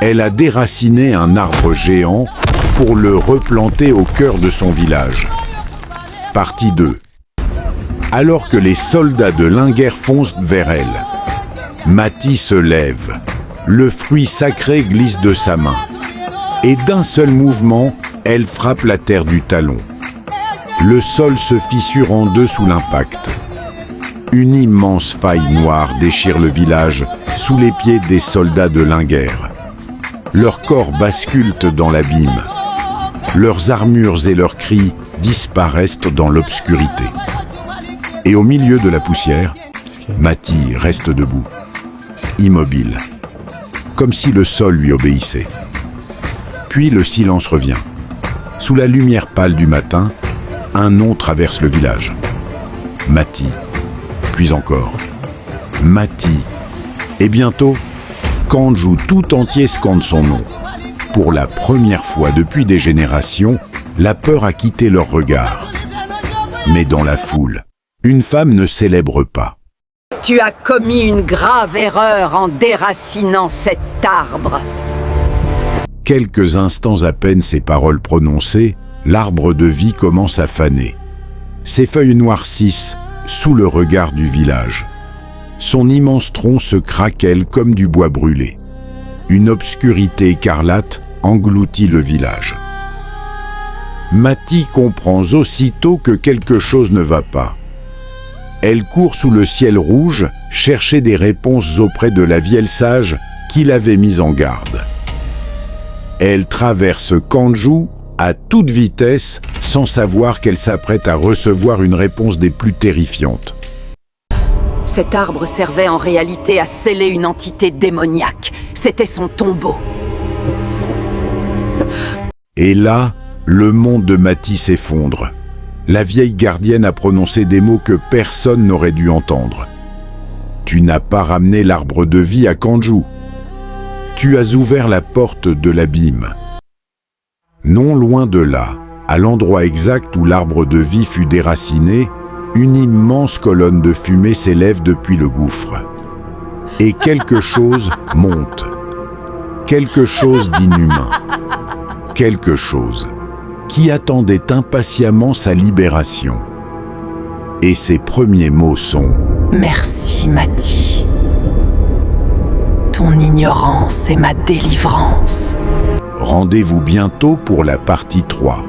elle a déraciné un arbre géant pour le replanter au cœur de son village. Partie 2. Alors que les soldats de Linguère foncent vers elle, Mati se lève. Le fruit sacré glisse de sa main. Et d'un seul mouvement, elle frappe la terre du talon. Le sol se fissure en deux sous l'impact. Une immense faille noire déchire le village sous les pieds des soldats de Linguère. Leurs corps basculent dans l'abîme. Leurs armures et leurs cris disparaissent dans l'obscurité. Et au milieu de la poussière, Mati reste debout, immobile, comme si le sol lui obéissait. Puis le silence revient. Sous la lumière pâle du matin, un nom traverse le village. Mati, puis encore. Mati. Et bientôt, Kandjou tout entier scande son nom. Pour la première fois depuis des générations, la peur a quitté leur regard. Mais dans la foule, une femme ne célèbre pas. Tu as commis une grave erreur en déracinant cet arbre. Quelques instants à peine ces paroles prononcées, l'arbre de vie commence à faner. Ses feuilles noircissent sous le regard du village. Son immense tronc se craquelle comme du bois brûlé. Une obscurité écarlate engloutit le village. Mati comprend aussitôt que quelque chose ne va pas. Elle court sous le ciel rouge chercher des réponses auprès de la vieille sage qui l'avait mise en garde. Elle traverse Kandjou à toute vitesse sans savoir qu'elle s'apprête à recevoir une réponse des plus terrifiantes. Cet arbre servait en réalité à sceller une entité démoniaque. C'était son tombeau. Et là, le monde de Mati s'effondre. La vieille gardienne a prononcé des mots que personne n'aurait dû entendre. Tu n'as pas ramené l'arbre de vie à Kandjou. Tu as ouvert la porte de l'abîme. Non loin de là, à l'endroit exact où l'arbre de vie fut déraciné, une immense colonne de fumée s'élève depuis le gouffre. Et quelque chose monte. Quelque chose d'inhumain. Quelque chose qui attendait impatiemment sa libération. Et ses premiers mots sont « Merci, Mati. Ton ignorance est ma délivrance. » Rendez-vous bientôt pour la partie 3.